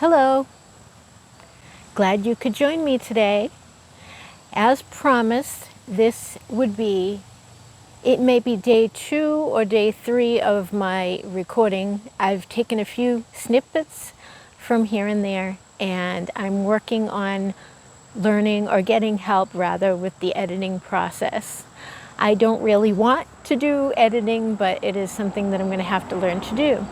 Hello, glad you could join me today. As promised, it may be day 2 or day 3 of my recording. I've taken a few snippets from here and there, and I'm working on learning or getting help rather with the editing process. I don't really want to do editing, but it is something that I'm going to have to learn to do.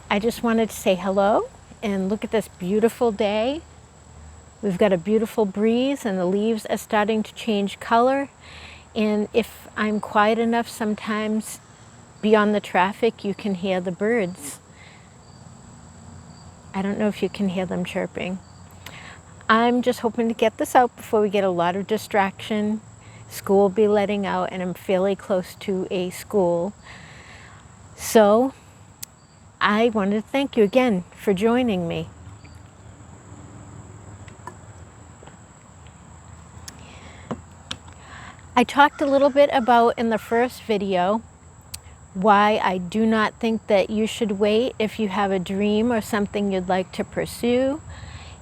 I just wanted to say hello and look at this beautiful day. We've got a beautiful breeze and the leaves are starting to change color. And if I'm quiet enough, sometimes beyond the traffic, you can hear the birds. I don't know if you can hear them chirping. I'm just hoping to get this out before we get a lot of distraction. School will be letting out, and I'm fairly close to a school. So I wanted to thank you again for joining me. I talked a little bit about in the first video why I do not think that you should wait if you have a dream or something you'd like to pursue.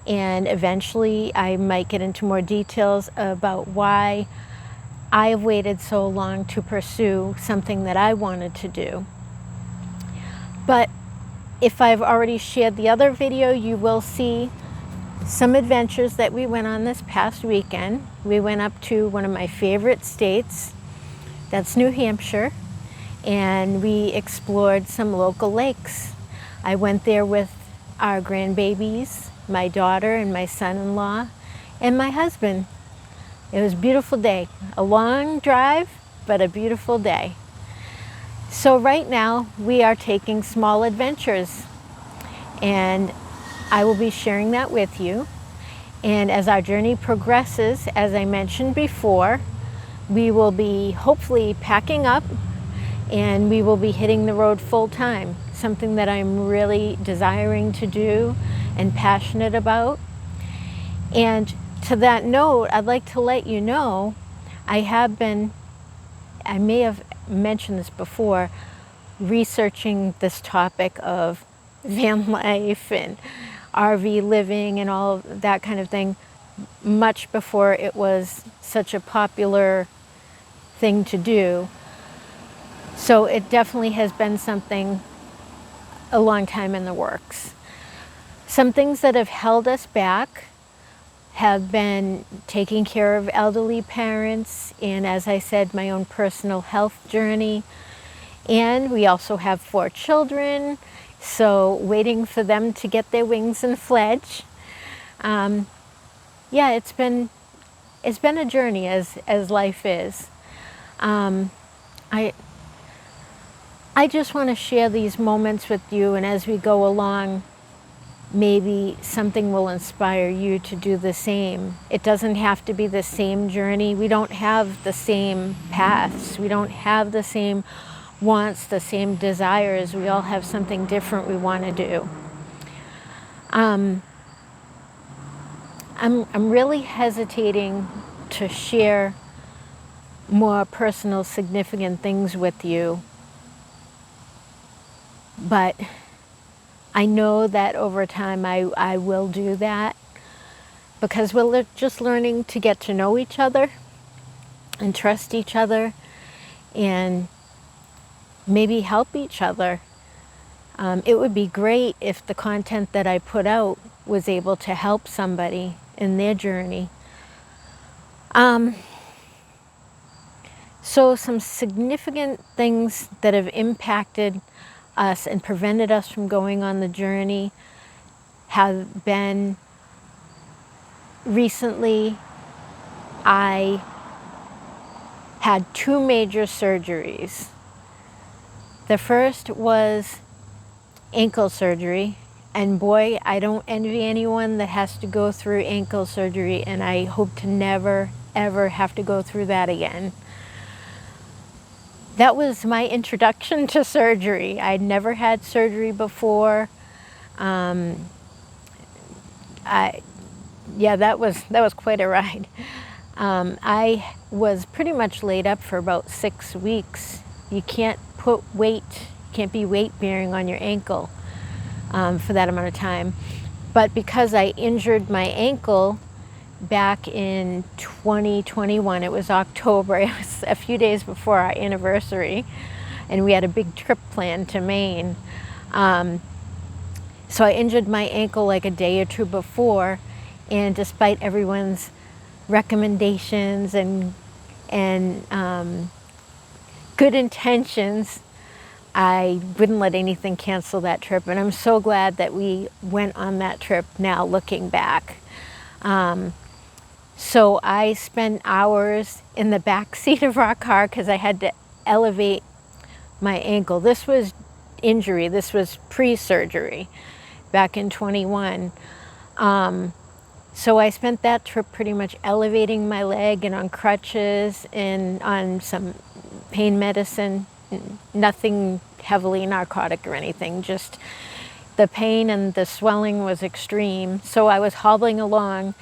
And eventually I might get into more details about why I've waited so long to pursue something that I wanted to do. But if I've already shared the other video, you will see some adventures that we went on this past weekend. We went up to one of my favorite states, that's New Hampshire, and we explored some local lakes. I went there with our grandbabies, my daughter and my son-in-law, and my husband. It was a beautiful day, a long drive, but a beautiful day. So right now we are taking small adventures, and I will be sharing that with you. And as our journey progresses, as I mentioned before, we will be hopefully packing up and we will be hitting the road full time, something that I'm really desiring to do and passionate about. And to that note, I'd like to let you know, I may have mentioned this before, researching this topic of van life and RV living and all of that kind of thing much before it was such a popular thing to do. So it definitely has been something a long time in the works. Some things that have held us back have been taking care of elderly parents and, as I said, my own personal health journey. And we also have 4 children, so waiting for them to get their wings and fledge. Yeah, it's been a journey as life is. I just want to share these moments with you, and as we go along, maybe something will inspire you to do the same. It doesn't have to be the same journey. We don't have the same paths. We don't have the same wants, the same desires. We all have something different we want to do. I'm really hesitating to share more personal, significant things with you, but I know that over time I will do that, because we're just learning to get to know each other and trust each other and maybe help each other. It would be great if the content that I put out was able to help somebody in their journey. So some significant things that have impacted us and prevented us from going on the journey have been, recently I had 2 major surgeries. The first was ankle surgery, and boy, I don't envy anyone that has to go through ankle surgery, and I hope to never ever have to go through that again. That was my introduction to surgery. I'd never had surgery before. Yeah, that was quite a ride. I was pretty much laid up for about 6 weeks. You can't put weight, can't be weight bearing on your ankle. for that amount of time. But because I injured my ankle back in 2021, it was October, it was a few days before our anniversary, and we had a big trip planned to Maine. So I injured my ankle like a day or two before, and despite everyone's recommendations and good intentions, I wouldn't let anything cancel that trip, and I'm so glad that we went on that trip now looking back. So I spent hours in the back seat of our car because I had to elevate my ankle. This was injury, this was pre-surgery back in 21. So I spent that trip pretty much elevating my leg and on crutches and on some pain medicine, nothing heavily narcotic or anything, just the pain and the swelling was extreme. So I was hobbling along,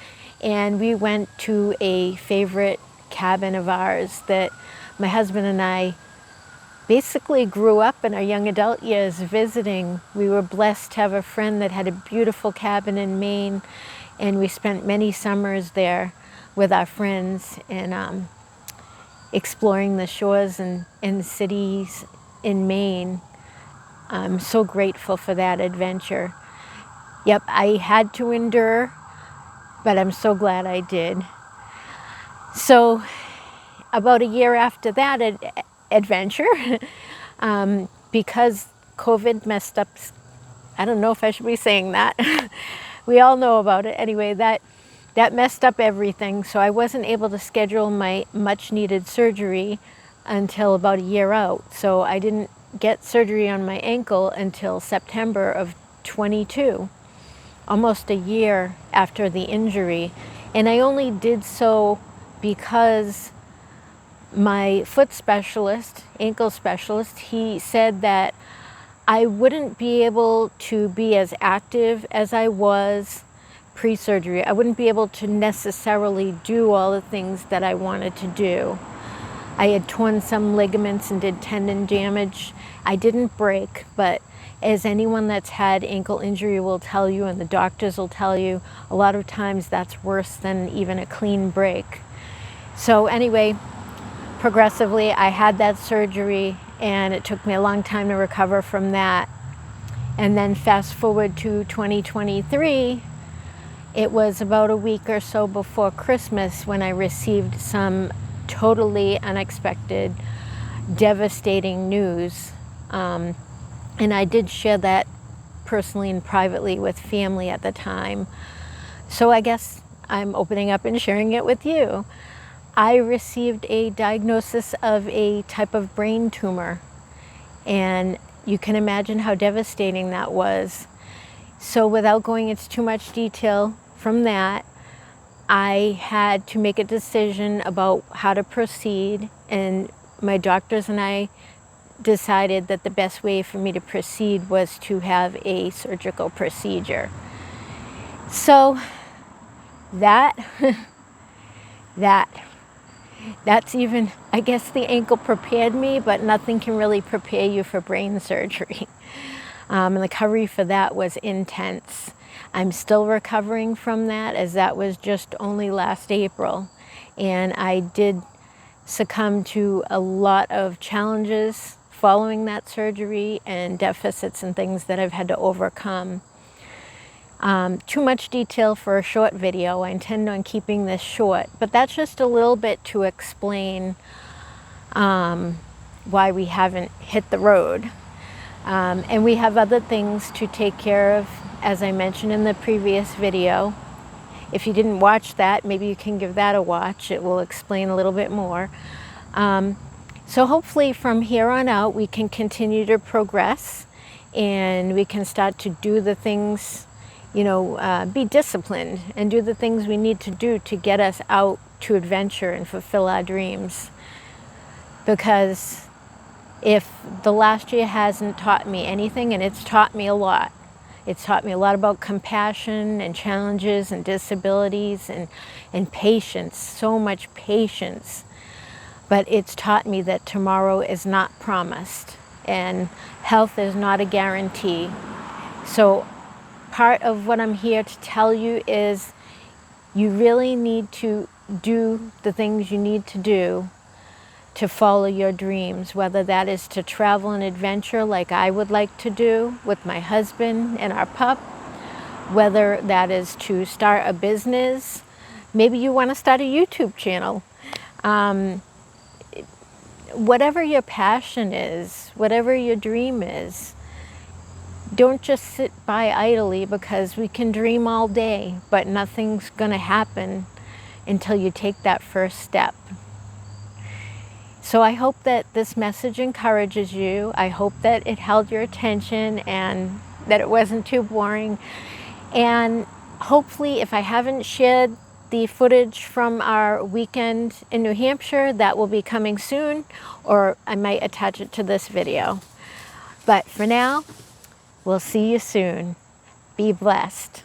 and we went to a favorite cabin of ours that my husband and I basically grew up in our young adult years visiting. We were blessed to have a friend that had a beautiful cabin in Maine, and we spent many summers there with our friends and exploring the shores and cities in Maine. I'm so grateful for that adventure. Yep, I had to endure, but I'm so glad I did. So about a year after that adventure, because COVID messed up, I don't know if I should be saying that. We all know about it. Anyway, that messed up everything. So I wasn't able to schedule my much needed surgery until about a year out. So I didn't get surgery on my ankle until September of 22, almost a year after the injury. And I only did so because my foot specialist, ankle specialist, he said that I wouldn't be able to be as active as I was pre-surgery. I wouldn't be able to necessarily do all the things that I wanted to do. I had torn some ligaments and did tendon damage. I didn't break, but as anyone that's had ankle injury will tell you, and the doctors will tell you, a lot of times that's worse than even a clean break. So anyway, progressively I had that surgery, and it took me a long time to recover from that. And then fast forward to 2023, it was about a week or so before Christmas when I received some totally unexpected, devastating news. And I did share that personally and privately with family at the time. So I guess I'm opening up and sharing it with you. I received a diagnosis of a type of brain tumor, and you can imagine how devastating that was. So without going into too much detail from that, I had to make a decision about how to proceed, and my doctors and I decided that the best way for me to proceed was to have a surgical procedure. So that's even, I guess the ankle prepared me, but nothing can really prepare you for brain surgery. And the recovery for that was intense. I'm still recovering from that, as that was just only last April. And I did succumb to a lot of challenges following that surgery and deficits and things that I've had to overcome. Too much detail for a short video. I intend on keeping this short, but that's just a little bit to explain why we haven't hit the road. And we have other things to take care of, as I mentioned in the previous video. If you didn't watch that, maybe you can give that a watch. It will explain a little bit more. So hopefully from here on out, we can continue to progress, and we can start to do the things, you know, be disciplined and do the things we need to do to get us out to adventure and fulfill our dreams. Because if the last year hasn't taught me anything, and it's taught me a lot. It's taught me a lot about compassion and challenges and disabilities and patience, so much patience. But it's taught me that tomorrow is not promised, and health is not a guarantee. So part of what I'm here to tell you is you really need to do the things you need to do to follow your dreams, whether that is to travel and adventure like I would like to do with my husband and our pup, whether that is to start a business. Maybe you want to start a YouTube channel. Whatever your passion is, whatever your dream is, don't just sit by idly, because we can dream all day, but nothing's going to happen until you take that first step. So I hope that this message encourages you. I hope that it held your attention and that it wasn't too boring. And hopefully, if I haven't shared the footage from our weekend in New Hampshire, that will be coming soon, or I might attach it to this video. But for now, we'll see you soon. Be blessed.